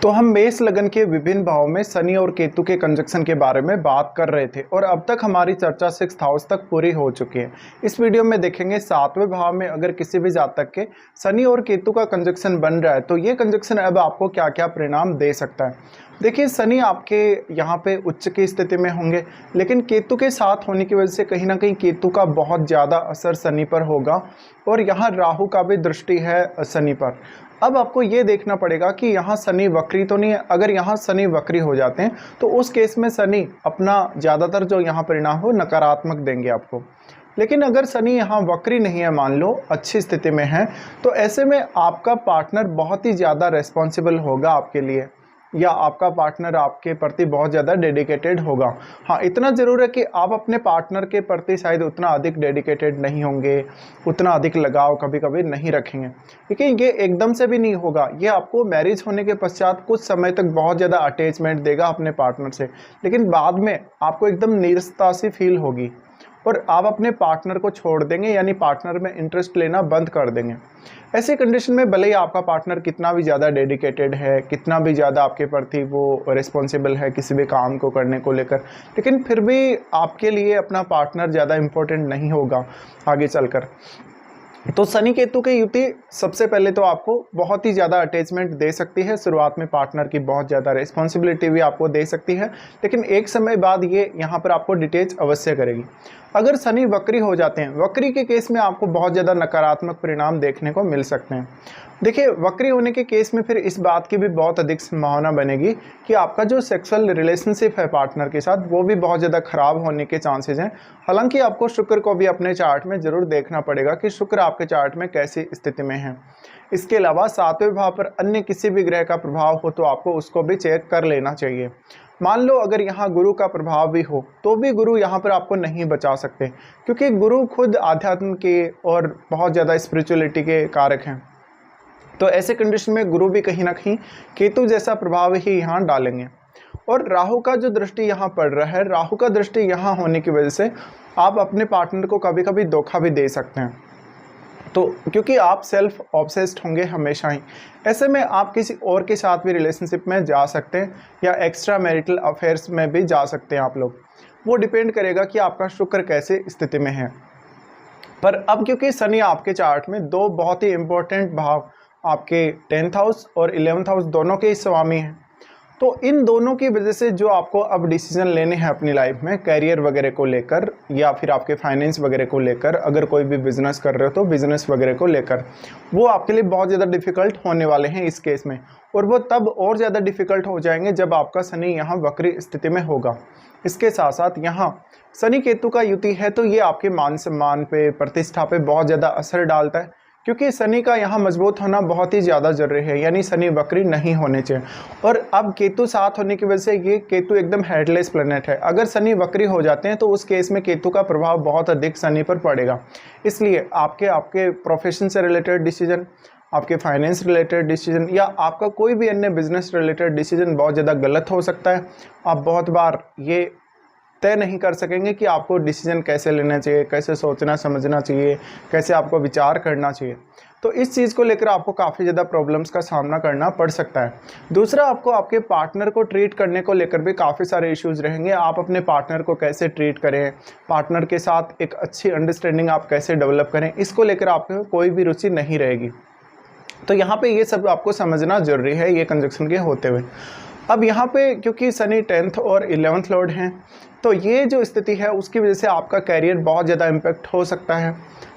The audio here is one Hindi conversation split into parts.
तो हम मेष लगन के विभिन्न भावों में शनि और केतु के कंजक्शन के बारे में बात कर रहे थे और अब तक हमारी चर्चा 6th हाउस तक पूरी हो चुकी है। इस वीडियो में देखेंगे 7वें भाव में अगर किसी भी जातक के शनि और केतु का कंजक्शन बन रहा है तो ये कंजक्शन अब आपको क्या क्या परिणाम दे सकता है। देखिए, शनि आपके यहाँ पे उच्च की स्थिति में होंगे, लेकिन केतु के साथ होने की वजह से कहीं ना कहीं केतु का बहुत ज़्यादा असर शनि पर होगा और यहाँ राहु का भी दृष्टि है शनि पर। अब आपको ये देखना पड़ेगा कि यहाँ शनि वक्री तो नहीं है। अगर यहाँ शनि वक्री हो जाते हैं तो उस केस में शनि अपना ज़्यादातर जो यहाँ परिणाम हो नकारात्मक देंगे आपको। लेकिन अगर शनि यहाँ वक्री नहीं है, मान लो अच्छी स्थिति में है, तो ऐसे में आपका पार्टनर बहुत ही ज़्यादा रेस्पॉन्सिबल होगा आपके लिए, या आपका पार्टनर आपके प्रति बहुत ज़्यादा डेडिकेटेड होगा। हाँ, इतना ज़रूर है कि आप अपने पार्टनर के प्रति शायद उतना अधिक डेडिकेटेड नहीं होंगे, उतना अधिक लगाव कभी कभी नहीं रखेंगे, लेकिन ये एकदम से भी नहीं होगा। ये आपको मैरिज होने के पश्चात कुछ समय तक बहुत ज़्यादा अटैचमेंट देगा अपने पार्टनर से, लेकिन बाद में आपको एकदम नीरसता सी फील होगी और आप अपने पार्टनर को छोड़ देंगे, यानी पार्टनर में इंटरेस्ट लेना बंद कर देंगे। ऐसी कंडीशन में भले ही आपका पार्टनर कितना भी ज़्यादा डेडिकेटेड है, कितना भी ज़्यादा आपके प्रति वो रिस्पॉन्सिबल है किसी भी काम को करने को लेकर, लेकिन फिर भी आपके लिए अपना पार्टनर ज़्यादा इम्पोर्टेंट नहीं होगा आगे चलकर। तो शनि केतु की युति सबसे पहले तो आपको बहुत ही ज़्यादा अटैचमेंट दे सकती है, शुरुआत में पार्टनर की बहुत ज़्यादा रिस्पॉन्सिबिलिटी भी आपको दे सकती है, लेकिन एक समय बाद ये यहाँ पर आपको डिटेच अवश्य करेगी। अगर शनि वक्री हो जाते हैं, वक्री के केस में आपको बहुत ज़्यादा नकारात्मक परिणाम देखने को मिल सकते हैं। देखिए, वक्री होने के केस में फिर इस बात की भी बहुत अधिक संभावना बनेगी कि आपका जो सेक्सुअल रिलेशनशिप है पार्टनर के साथ वो भी बहुत ज़्यादा खराब होने के चांसेस हैं। हालांकि आपको शुक्र को भी अपने चार्ट में ज़रूर देखना पड़ेगा कि शुक्र आपके चार्ट में कैसी स्थिति में है। इसके अलावा 7वें भाव पर अन्य किसी भी ग्रह का प्रभाव हो तो आपको उसको भी चेक कर लेना चाहिए। मान लो अगर यहाँ गुरु का प्रभाव भी हो तो भी गुरु यहाँ पर आपको नहीं बचा सकते, क्योंकि गुरु खुद आध्यात्म के और बहुत ज़्यादा स्पिरिचुअलिटी के कारक हैं। तो ऐसे कंडीशन में गुरु भी कहीं ना कहीं केतु जैसा प्रभाव ही यहाँ डालेंगे। और राहु का जो दृष्टि यहाँ पड़ रहा है, राहु का दृष्टि यहाँ होने की वजह से आप अपने पार्टनर को कभी कभी धोखा भी दे सकते हैं। तो क्योंकि आप सेल्फ ऑब्सेस्ड होंगे हमेशा ही, ऐसे में आप किसी और के साथ भी रिलेशनशिप में जा सकते हैं या एक्स्ट्रा मैरिटल अफेयर्स में भी जा सकते हैं आप लोग। वो डिपेंड करेगा कि आपका शुक्र कैसे स्थिति में है। पर अब क्योंकि शनि आपके चार्ट में दो बहुत ही इम्पोर्टेंट भाव, आपके 10th हाउस और 11th हाउस दोनों के स्वामी हैं, तो इन दोनों की वजह से जो आपको अब डिसीजन लेने हैं अपनी लाइफ में कैरियर वगैरह को लेकर या फिर आपके फाइनेंस वगैरह को लेकर, अगर कोई भी बिजनेस कर रहे हो तो बिजनेस वगैरह को लेकर, वो आपके लिए बहुत ज़्यादा डिफ़िकल्ट होने वाले हैं इस केस में। और वो तब और ज़्यादा डिफ़िकल्ट हो जाएंगे जब आपका शनि यहाँ वक्री स्थिति में होगा। इसके साथ साथ यहाँ शनि केतु का युति है तो ये आपके मान सम्मान पे, प्रतिष्ठा पे बहुत ज़्यादा असर डालता है, क्योंकि शनि का यहाँ मजबूत होना बहुत ही ज़्यादा जरूरी है, यानी शनि वक्री नहीं होने चाहिए। और अब केतु साथ होने की वजह से ये केतु एकदम हेडलेस प्लेनेट है। अगर शनि वक्री हो जाते हैं तो उस केस में केतु का प्रभाव बहुत अधिक शनि पर पड़ेगा। इसलिए आपके प्रोफेशन से रिलेटेड डिसीजन, आपके फाइनेंस रिलेटेड डिसीजन या आपका कोई भी अन्य बिजनेस रिलेटेड डिसीजन बहुत ज़्यादा गलत हो सकता है। आप बहुत बार ये तय नहीं कर सकेंगे कि आपको डिसीजन कैसे लेना चाहिए, कैसे सोचना समझना चाहिए, कैसे आपको विचार करना चाहिए। तो इस चीज़ को लेकर आपको काफ़ी ज़्यादा प्रॉब्लम्स का सामना करना पड़ सकता है। दूसरा, आपको आपके पार्टनर को ट्रीट करने को लेकर भी काफ़ी सारे इश्यूज़ रहेंगे। आप अपने पार्टनर को कैसे ट्रीट करें, पार्टनर के साथ एक अच्छी अंडरस्टैंडिंग आप कैसे डेवलप करें, इसको लेकर आपको कोई भी रुचि नहीं रहेगी। तो यहाँ पे ये सब आपको समझना जरूरी है ये कंजक्शन के होते हुए। अब यहाँ पे क्योंकि शनि 10th और 11th लॉर्ड हैं, तो ये जो स्थिति है उसकी वजह से आपका कैरियर बहुत ज़्यादा इम्पेक्ट हो सकता है।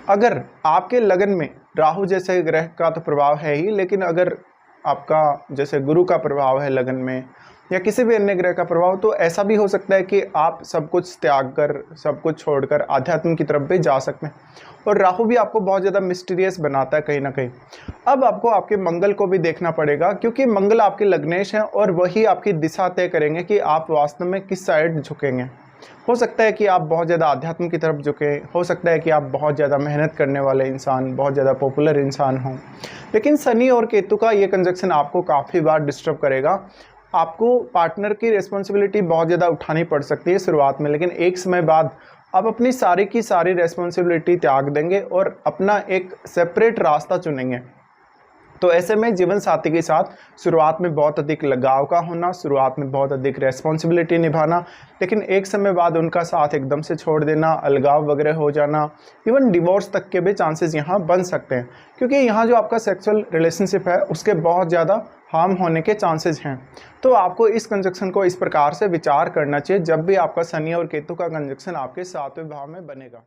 अगर आपके लगन में राहु जैसे ग्रह का तो प्रभाव है ही, लेकिन अगर आपका जैसे गुरु का प्रभाव है लगन में या किसी भी अन्य ग्रह का प्रभाव, तो ऐसा भी हो सकता है कि आप सब कुछ त्याग कर, सब कुछ छोड़कर आध्यात्म की तरफ भी जा सकते हैं। और राहु भी आपको बहुत ज़्यादा मिस्टीरियस बनाता है कहीं ना कहीं। अब आपको आपके मंगल को भी देखना पड़ेगा, क्योंकि मंगल आपके लग्नेश हैं और वही आपकी दिशा तय करेंगे कि आप वास्तव में किस साइड झुकेंगे। हो सकता है कि आप बहुत ज़्यादा आध्यात्म की तरफ झुकें, हो सकता है कि आप बहुत ज़्यादा मेहनत करने वाले इंसान, बहुत ज़्यादा पॉपुलर इंसान हों। लेकिन शनि और केतु का ये कंजक्शन आपको काफ़ी बार डिस्टर्ब करेगा। आपको पार्टनर की रिस्पॉन्सिबिलिटी बहुत ज़्यादा उठानी पड़ सकती है शुरुआत में, लेकिन एक समय बाद आप अपनी सारी की सारी रिस्पॉन्सिबिलिटी त्याग देंगे और अपना एक सेपरेट रास्ता चुनेंगे। तो ऐसे में जीवन साथी के साथ शुरुआत में बहुत अधिक लगाव का होना, शुरुआत में बहुत अधिक रेस्पॉन्सिबिलिटी निभाना, लेकिन एक समय बाद उनका साथ एकदम से छोड़ देना, अलगाव वगैरह हो जाना, इवन डिवोर्स तक के भी चांसेस यहाँ बन सकते हैं, क्योंकि यहाँ जो आपका सेक्सुअल रिलेशनशिप है उसके बहुत ज़्यादा हार्म होने के चांसेस हैं। तो आपको इस कंजक्शन को इस प्रकार से विचार करना चाहिए जब भी आपका शनि और केतु का कंजक्शन आपके 7वें भाव में बनेगा।